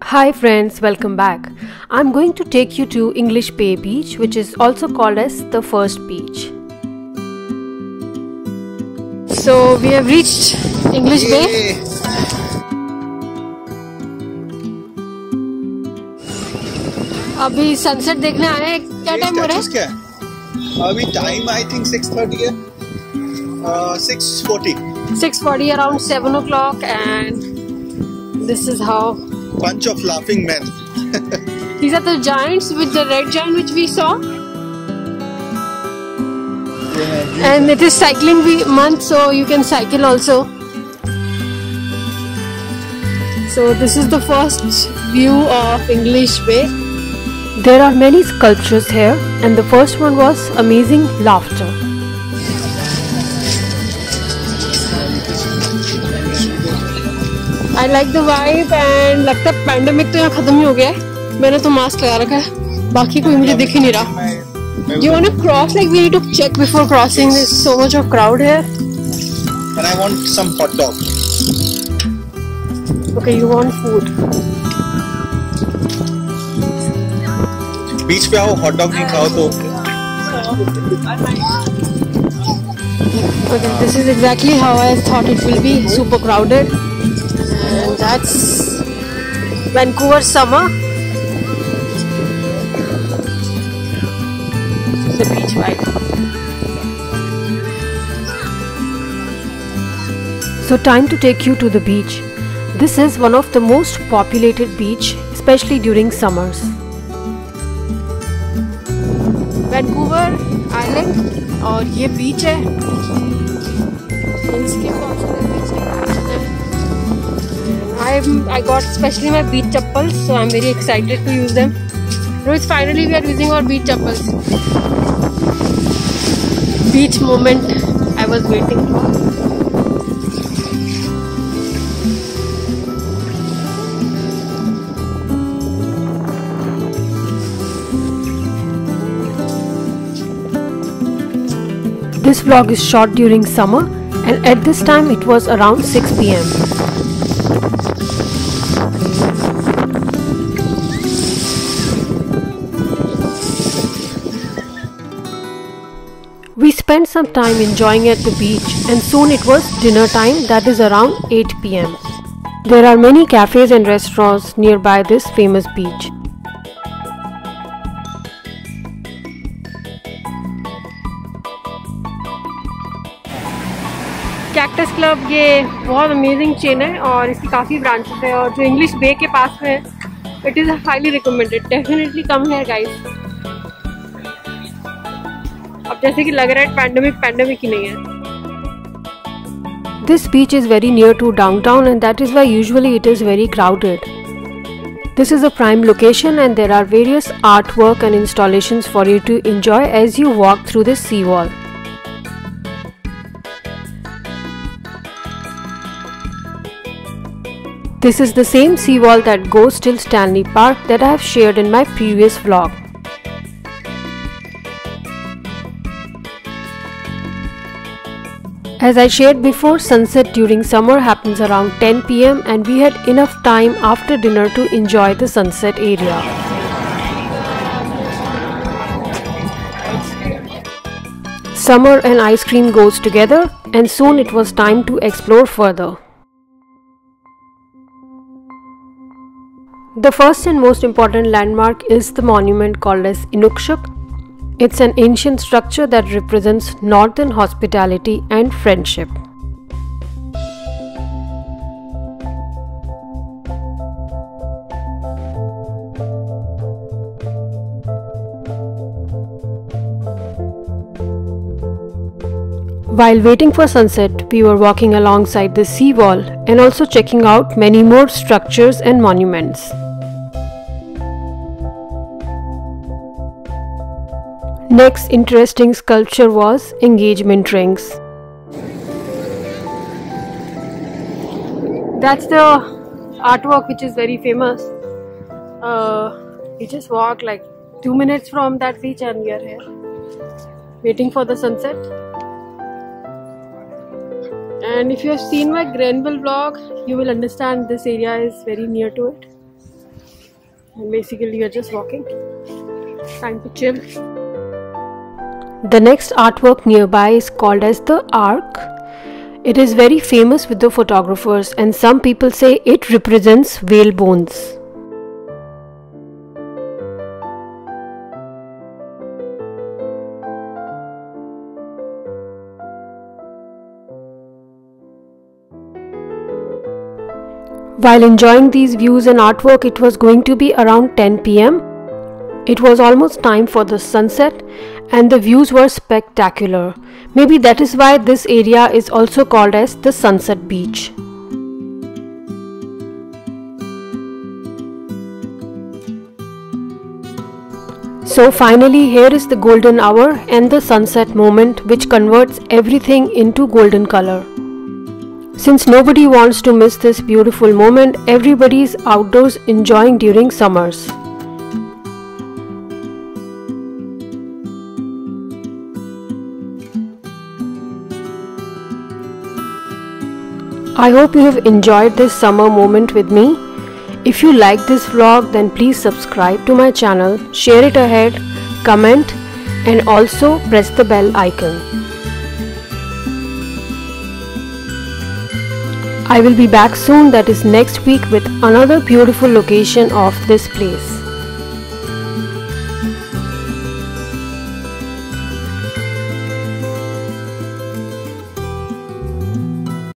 Hi friends, welcome back. I'm going to take you to English Bay Beach, which is also called as the first beach. So we have reached English Bay. अभी sunset देखने आए हैं। क्या time हो रहा है? अभी time I think 6:30 है। 6:40 around 7 o'clock, and this is how bunch of laughing men. These are the giants with the red giant which we saw. And it is cycling month, so you can cycle also. So this is the first view of English Bay. There are many sculptures here, and the first one was amazing laughter. I like the vibe and लगता है pandemic तो यहाँ खत्म ही हो गया है। मैंने तो मास्क लगा रखा है, बाकी कोई मुझे दिख ही नहीं रहा। You want to cross? Like we need to check before crossing. There's so much of crowd here. And I want some hot dog. Okay, you want food. बीच पे आओ, hot dog नहीं खाओ तो। Okay, this is exactly how I thought it will be. Super crowded. And that's Vancouver summer. The beach vibe. So time to take you to the beach. This is one of the most populated beach, especially during summers. Vancouver Island और ये बीच है। I got especially my beach chappals, so I'm very excited to use them. Rohit, finally we are using our beach chappals. Beach moment I was waiting for. This vlog is shot during summer, and at this time it was around 6 p.m. We spent some time enjoying at the beach, and soon it was dinner time, that is around 8 p.m. There are many cafes and restaurants nearby this famous beach. Cactus club ये बहुत amazing chain है और इसकी काफ़ी branches है, और जो English बे के पास में है, it is highly recommended. Definitely come है गाइस। अब जैसे कि लग रहा है पैंडेमिक ही नहीं है। This beach is very near to downtown, and that is why usually it is very crowded. This is a prime location, and there are various artwork and installations for you to enjoy as you walk through this seawall. This is the same seawall that goes till Stanley Park that I have shared in my previous vlog. As I shared before, sunset during summer happens around 10 p.m. and we had enough time after dinner to enjoy the sunset area. Summer and ice cream goes together, and soon it was time to explore further. The first and most important landmark is the monument called as Inukshuk. It's an ancient structure that represents northern hospitality and friendship. While waiting for sunset, we were walking alongside the seawall and also checking out many more structures and monuments. Next interesting sculpture was engagement rings. That's the artwork which is very famous. We just walked like 2 minutes from that beach and we are here waiting for the sunset. And if you have seen my Granville vlog, you will understand this area is very near to it. And basically you're just walking. Time to chill. The next artwork nearby is called as the Ark. It is very famous with the photographers, and some people say it represents whale bones. While enjoying these views and artwork, it was going to be around 10 p.m. It was almost time for the sunset and the views were spectacular. Maybe that is why this area is also called as the Sunset Beach. So finally here is the golden hour and the sunset moment, which converts everything into golden color. Since nobody wants to miss this beautiful moment, everybody is outdoors enjoying during summers. I hope you have enjoyed this summer moment with me. If you like this vlog, then please subscribe to my channel, share it ahead, comment, and also press the bell icon. I will be back soon, that is next week, with another beautiful location of this place.